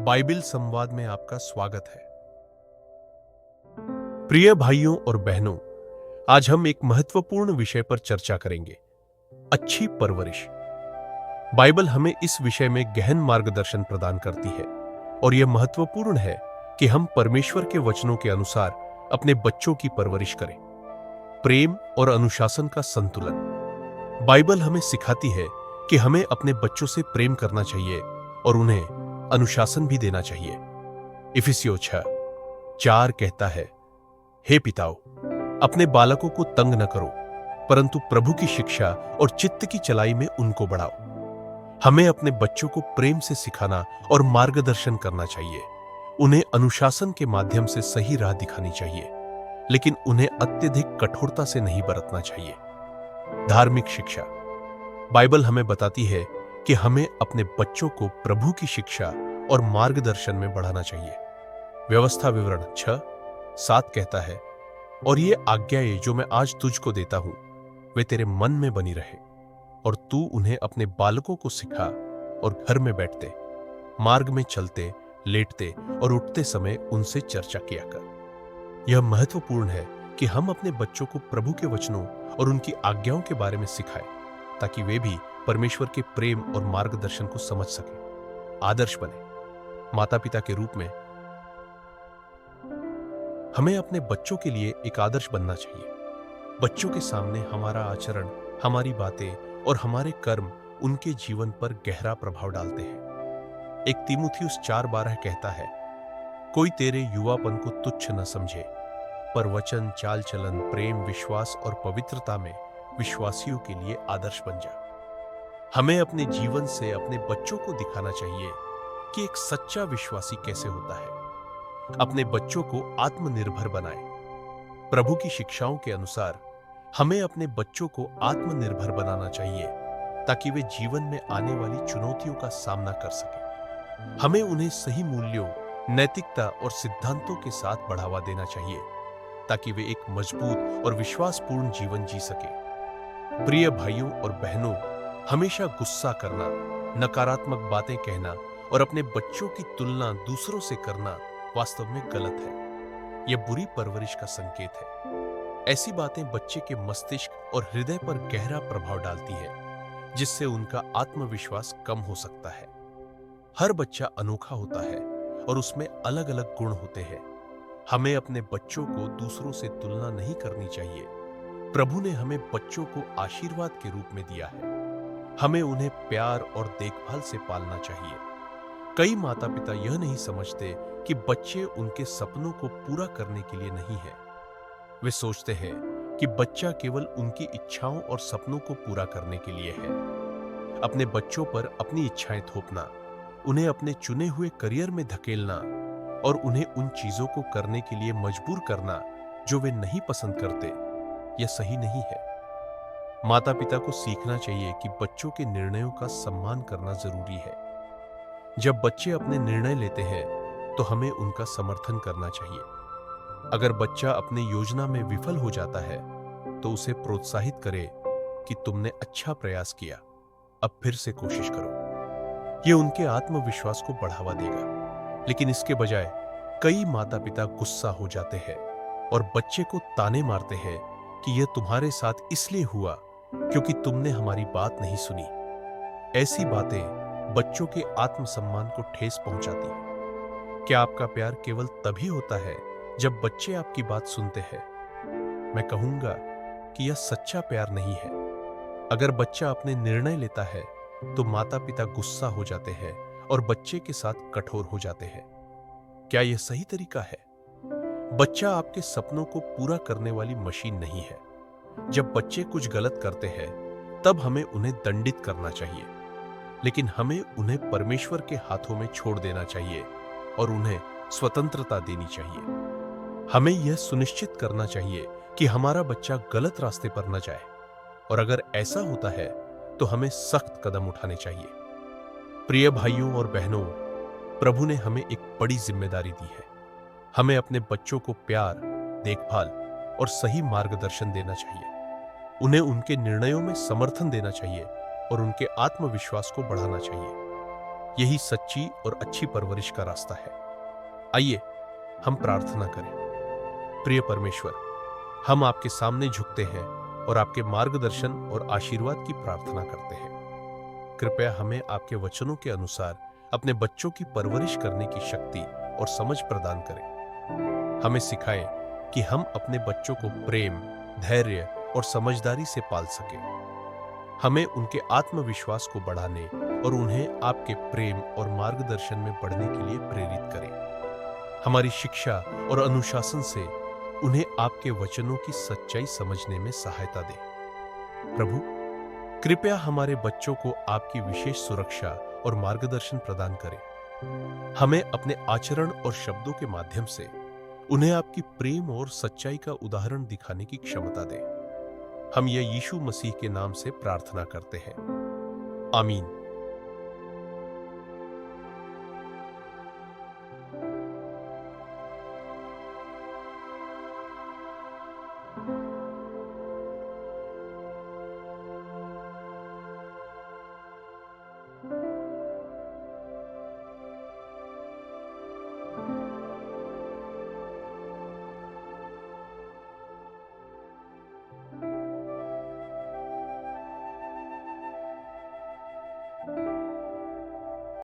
Bible संवाद में आपका स्वागत है। प्रिय भाइयों और बहनों, आज हम एक महत्वपूर्ण विषय पर चर्चा करेंगे, अच्छी परवरिश। बाइबल हमें इस विषय में गहन मार्गदर्शन प्रदान करती है और यह महत्वपूर्ण है कि हम परमेश्वर के वचनों के अनुसार अपने बच्चों की परवरिश करें। प्रेम और अनुशासन का संतुलन। बाइबल हमें सिखाती है कि हमें अपने बच्चों से प्रेम करना चाहिए और उन्हें अनुशासन भी देना चाहिए। इफिसियों 6:4 कहता है, हे पिताओं, अपने बालकों को तंग न करो, परंतु प्रभु की शिक्षा और चित्त की चलाई में उनको बढ़ाओ। हमें अपने बच्चों को प्रेम से सिखाना और मार्गदर्शन करना चाहिए। उन्हें अनुशासन के माध्यम से सही राह दिखानी चाहिए, लेकिन उन्हें अत्यधिक कठोरता से नहीं बरतना चाहिए। धार्मिक शिक्षा। बाइबल हमें बताती है कि हमें अपने बच्चों को प्रभु की शिक्षा और मार्गदर्शन में बढ़ाना चाहिए। व्यवस्था विवरण 6:7 कहता है, और ये आज्ञाएं जो मैं आज तुझको देता हूं, वे तेरे मन में बनी रहे, और तू उन्हें अपने बालकों को सिखा और घर में बैठते, मार्ग में चलते, लेटते और उठते समय उनसे चर्चा किया कर। यह महत्वपूर्ण है कि हम अपने बच्चों को प्रभु के वचनों और उनकी आज्ञाओं के बारे में सिखाएं, ताकि वे भी परमेश्वर के प्रेम और मार्गदर्शन को समझ सकें। आदर्श बने। माता पिता के रूप में हमें अपने बच्चों के लिए एक आदर्श बनना चाहिए। बच्चों के सामने हमारा आचरण, हमारी बातें और हमारे कर्म उनके जीवन पर गहरा प्रभाव डालते हैं। एक तीमुथियुस 4:12 कहता है, कोई तेरे युवापन को तुच्छ न समझे, पर वचन, चाल चलन, प्रेम, विश्वास और पवित्रता में विश्वासियों के लिए आदर्श बन जा। हमें अपने जीवन से अपने बच्चों को दिखाना चाहिए कि एक सच्चा विश्वासी कैसे होता है। अपने बच्चों को आत्मनिर्भर बनाएं। प्रभु की शिक्षाओं के अनुसार हमें अपने बच्चों को आत्मनिर्भर बनाना चाहिए, ताकि वे जीवन में आने वाली चुनौतियों का सामना कर सकें। हमें उन्हें सही मूल्यों, नैतिकता और सिद्धांतों के साथ बढ़ावा देना चाहिए, ताकि वे एक मजबूत और विश्वासपूर्ण जीवन जी सकें। प्रिय भाइयों और बहनों, हमेशा गुस्सा करना, नकारात्मक बातें कहना और अपने बच्चों की तुलना दूसरों से करना वास्तव में गलत है। यह बुरी परवरिश का संकेत है। ऐसी बातें बच्चे के मस्तिष्क और हृदय पर गहरा प्रभाव डालती है, जिससे उनका आत्मविश्वास कम हो सकता है। हर बच्चा अनोखा होता है और उसमें अलग अलग गुण होते हैं। हमें अपने बच्चों को दूसरों से तुलना नहीं करनी चाहिए। प्रभु ने हमें बच्चों को आशीर्वाद के रूप में दिया है। हमें उन्हें प्यार और देखभाल से पालना चाहिए। कई माता पिता यह नहीं समझते कि बच्चे उनके सपनों को पूरा करने के लिए नहीं है। वे सोचते हैं कि बच्चा केवल उनकी इच्छाओं और सपनों को पूरा करने के लिए है। अपने बच्चों पर अपनी इच्छाएं थोपना, उन्हें अपने चुने हुए करियर में धकेलना और उन्हें उन चीजों को करने के लिए मजबूर करना जो वे नहीं पसंद करते, यह सही नहीं है। माता पिता को सीखना चाहिए कि बच्चों के निर्णयों का सम्मान करना जरूरी है। जब बच्चे अपने निर्णय लेते हैं, तो हमें उनका समर्थन करना चाहिए। अगर बच्चा अपनी योजना में विफल हो जाता है, तो उसे प्रोत्साहित करें कि तुमने अच्छा प्रयास किया, अब फिर से कोशिश करो। यह उनके आत्मविश्वास को बढ़ावा देगा। लेकिन इसके बजाय कई माता पिता गुस्सा हो जाते हैं और बच्चे को ताने मारते हैं कि यह तुम्हारे साथ इसलिए हुआ क्योंकि तुमने हमारी बात नहीं सुनी। ऐसी बातें बच्चों के आत्मसम्मान को ठेस पहुंचाती हैं। क्या आपका प्यार केवल तभी होता है जब बच्चे आपकी बात सुनते हैं? मैं कहूंगा कि यह सच्चा प्यार नहीं है। अगर बच्चा अपने निर्णय लेता है, तो माता पिता गुस्सा हो जाते हैं और बच्चे के साथ कठोर हो जाते हैं। क्या यह सही तरीका है? बच्चा आपके सपनों को पूरा करने वाली मशीन नहीं है। जब बच्चे कुछ गलत करते हैं, तब हमें उन्हें दंडित करना चाहिए, लेकिन हमें उन्हें परमेश्वर के हाथों में छोड़ देना चाहिए और उन्हें स्वतंत्रता देनी चाहिए। हमें यह सुनिश्चित करना चाहिए कि हमारा बच्चा गलत रास्ते पर न जाए, और अगर ऐसा होता है तो हमें सख्त कदम उठाने चाहिए। प्रिय भाइयों और बहनों, प्रभु ने हमें एक बड़ी जिम्मेदारी दी है। हमें अपने बच्चों को प्यार, देखभाल और सही मार्गदर्शन देना चाहिए। उन्हें उनके निर्णयों में समर्थन देना चाहिए और उनके आत्मविश्वास को बढ़ाना चाहिए। यही सच्ची और अच्छी परवरिश का रास्ता है। आइए हम प्रार्थना करें। प्रिय परमेश्वर, हम आपके सामने झुकते हैं और आपके मार्गदर्शन और आशीर्वाद की प्रार्थना करते हैं। कृपया हमें आपके वचनों के अनुसार अपने बच्चों की परवरिश करने की शक्ति और समझ प्रदान करें। हमें सिखाएं कि हम अपने बच्चों को प्रेम, धैर्य और समझदारी से पाल सकें। हमें उनके आत्मविश्वास को बढ़ाने और उन्हें आपके प्रेम और मार्गदर्शन में बढ़ने के लिए प्रेरित करें। हमारी शिक्षा और अनुशासन से उन्हें आपके वचनों की सच्चाई समझने में सहायता दें। प्रभु, कृपया हमारे बच्चों को आपकी विशेष सुरक्षा और मार्गदर्शन प्रदान करें। हमें अपने आचरण और शब्दों के माध्यम से उन्हें आपकी प्रेम और सच्चाई का उदाहरण दिखाने की क्षमता दें। हम यह यीशु मसीह के नाम से प्रार्थना करते हैं। आमीन।